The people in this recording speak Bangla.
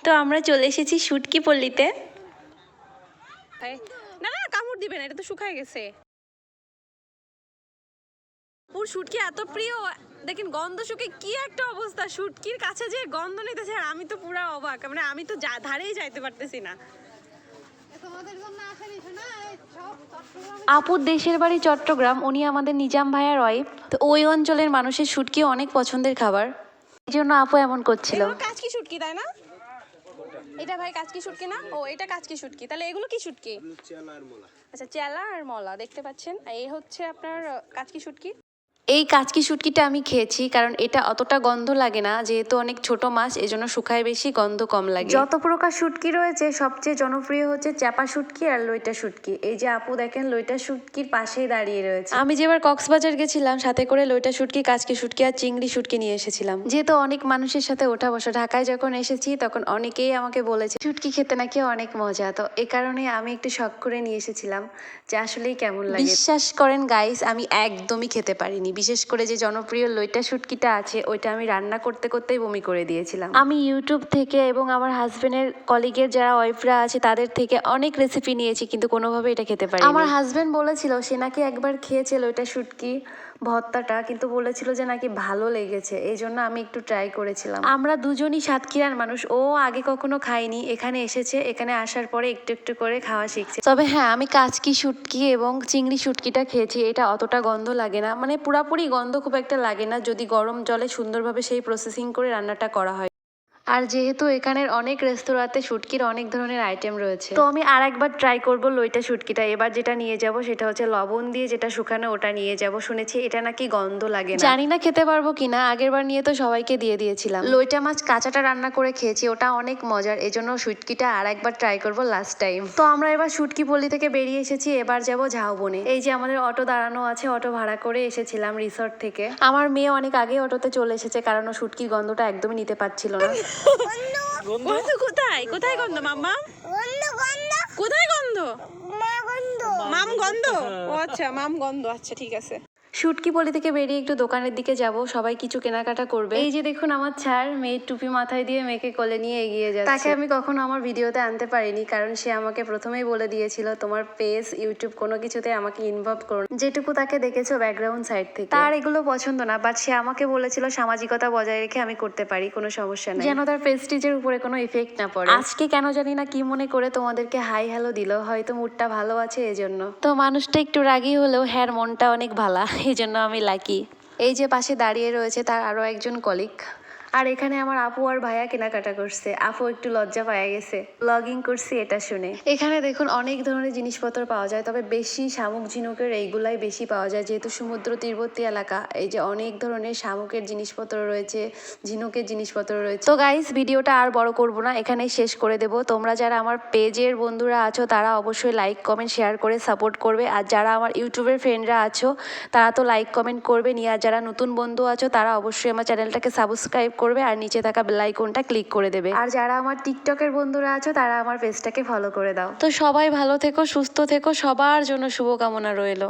তো আমরা চলে এসেছি শুটকি পল্লীতে। না না কামড় দিবেন, এটা তো শুকায় গেছে। ওর শুটকি এত প্রিয়, দেখেন গন্ধ শুকে কি একটা অবস্থা, শুটকির কাছে যে গন্ধ নিতেছে আর আমি তো পুরো অবাক, মানে আমি তো ধারেই যাইতে পারতেছি না। আপুর দেশের বাড়ি চট্টগ্রাম, উনি আমাদের নিজাম ভাইয়ার ওয়াইফ। তো ওই অঞ্চলের মানুষের শুটকি অনেক পছন্দের খাবার, এই জন্য আপু এমন করছিল। কাচকি শুটকি তাই না? এটা ভাই কাচকি শুটকি না? ও এটা কাচকি শুটকি, তাহলে এগুলো কি শুটকি? আচ্ছা চেলা আর মলা দেখতে পাচ্ছেন, এই হচ্ছে আপনার কাচকি শুটকি। এই কাচকি শুটকিটা আমি খেয়েছি, কারণ এটা অতটা গন্ধ লাগে না, যেহেতু অনেক ছোট মাছ, এজন্য শুকায় বেশি, গন্ধ কম লাগে। যত প্রকার শুটকি রয়েছে সবচেয়ে জনপ্রিয় হচ্ছে চাপা শুটকি আর লইটা শুটকি। এই যে আপু দেখেন লইটা শুটকির পাশেই দাঁড়িয়ে রয়েছে। আমি যেবার কক্সবাজার গেছিলাম, সাথে করে লইটা শুটকি, কাচকি শুটকি আর চিংড়ি শুটকি নিয়ে এসেছিলাম। যেহেতু অনেক মানুষের সাথে ওঠা বসা, ঢাকায় যখন এসেছি তখন অনেকেই আমাকে বলেছে শুটকি খেতে নাকি অনেক মজা। তো এ কারণে আমি একটু শখ করে নিয়ে এসেছিলাম যে আসলেই কেমন লাগে। বিশ্বাস করেন গাইস, আমি একদমই খেতে পারিনি। বিশেষ করে যে জনপ্রিয় লইটা শুটকিটা আছে, ওইটা আমি রান্না করতে করতেই বমি করে দিয়েছিলাম। আমি ইউটিউব থেকে এবং আমার হাজবেন্ডের কলিগের যারা ওয়াইফরা আছে তাদের থেকে অনেক রেসিপি নিয়েছি, কিন্তু কোনোভাবে এটা খেতে পারি। আমার হাজবেন্ড বলেছিল সে নাকি একবার খেয়েছে লইটা শুটকি ভর্তাটা, কিন্তু বলেছিল যে নাকি ভালো লেগেছে, এই জন্য আমি একটু ট্রাই করেছিলাম। আমরা দুজনই সাতক্ষীরার মানুষ, ও আগে কখনো খাইনি, এখানে এসেছে, এখানে আসার পরে একটু একটু করে খাওয়া শিখছে। তবে হ্যাঁ, আমি কাচকি শুটকি এবং চিংড়ি শুটকিটা খেয়েছি, এটা অতটা গন্ধ লাগে না, মানে পুরাপুরি গন্ধ খুব একটা লাগে না, যদি গরম জলে সুন্দরভাবে সেই প্রসেসিং করে রান্নাটা করা হয়। আর যেহেতু এখানের অনেক রেস্তোরাঁতে শুটকির অনেক ধরনের আইটেম রয়েছে, তো আমি আর একবার ট্রাই করবো লইটা শুটকিটা। এবার যেটা নিয়ে যাব সেটা হচ্ছে লবণ দিয়ে যেটা শুকানো, ওটা নিয়ে যাব। শুনেছি এটা নাকি গন্ধ লাগে না, জানি না খেতে পারবো কিনা, আগের বার নিয়ে তো সবাইকে দিয়ে দিয়েছিলাম। লইটা মাছ কাঁচাটা রান্না করে খেয়েছি, ওটা অনেক মজার, এজন্য শুটকিটা আর একবার ট্রাই করবো লাস্ট টাইম। তো আমরা এবার শুটকি পল্লী থেকে বেরিয়ে এসেছি, এবার যাব ঝাউবনে। এই যে আমাদের অটো দাঁড়ানো আছে, অটো ভাড়া করে এসেছিলাম রিসর্ট থেকে। আমার মেয়ে অনেক আগে অটোতে চলে এসেছে, কারণ ও শুটকির গন্ধটা একদমই নিতে পারছিল না। গন্ধ কোথায় কোথায় গন্ধ মাম্মা? কোথায় গন্ধ? মাম গন্ধ? ও আচ্ছা মাম গন্ধ, আচ্ছা ঠিক আছে। শুটকি পল্লী থেকে বেরিয়ে একটু দোকানের দিকে যাব, সবাই কিছু কেনাকাটা করবে। এই যে দেখুন আমার ছাড়, মেয়ের টুপি মাথায় দিয়ে মেয়েকে কোলে নিয়ে এগিয়ে যাচ্ছে। তাকে আমি কখনো আমার ভিডিওতে আনতে পারিনি, কারণ সে আমাকে প্রথমেই বলে দিয়েছিল তোমার পেজ ইউটিউব কোনো কিছুতে আমাকে ইনভলভ করো না। যেটুকু তাকে দেখেছো ব্যাকগ্রাউন্ড সাইড থেকে, তার এগুলো পছন্দ না, বাট সে আমাকে বলেছিল সামাজিকতা বজায় রেখে আমি করতে পারি, কোনো সমস্যা নেই, যেন তার প্রেস্টিজের উপরে কোনো ইফেক্ট না পড়ে। আজকে কেন জানি না কি মনে করে তোমাদেরকে হাই হ্যালো দিল, হয়তো মুডটা ভালো আছে এজন্য। তো মানুষটা একটু রাগী হলেও হ্যাঁ মনটা অনেক ভালো, এই জন্য আমি লাকি। এই যে পাশে দাঁড়িয়ে রয়েছে তার আরো একজন কলিগ, আর এখানে আমার আপু আর ভাইয়া কেনাকাটা করছে। আপু একটু লজ্জা পাওয়া গেছে ব্লগিং করছি এটা শুনে। এখানে দেখুন অনেক ধরনের জিনিসপত্র পাওয়া যায়, তবে বেশি শামুক ঝিনুকের এইগুলাই বেশি পাওয়া যায়, যেহেতু সমুদ্র তীরবর্তী এলাকা। এই যে অনেক ধরনের শামুকের জিনিসপত্র রয়েছে, ঝিনুকের জিনিসপত্র রয়েছে। তো গাইস ভিডিওটা আর বড় করব না, এখানেই শেষ করে দেব। তোমরা যারা আমার পেজের বন্ধুরা আছো তারা অবশ্যই লাইক কমেন্ট শেয়ার করে সাপোর্ট করবে, আর যারা আমার ইউটিউবের ফ্রেন্ডরা আছো তারা তো লাইক কমেন্ট করবে নিয়ে, আর যারা নতুন বন্ধু আছো তারা অবশ্যই আমার চ্যানেলটাকে সাবস্ক্রাইব করবে আর নিচে থাকা বেল আইকনটা ক্লিক করে দেবে। আর যারা আমার টিকটকের বন্ধুরা আছো তারা আমার পেজটাকে ফলো করে দাও। তো সবাই ভালো থেকো, সুস্থ থেকো, সবার জন্য শুভকামনা রইলো।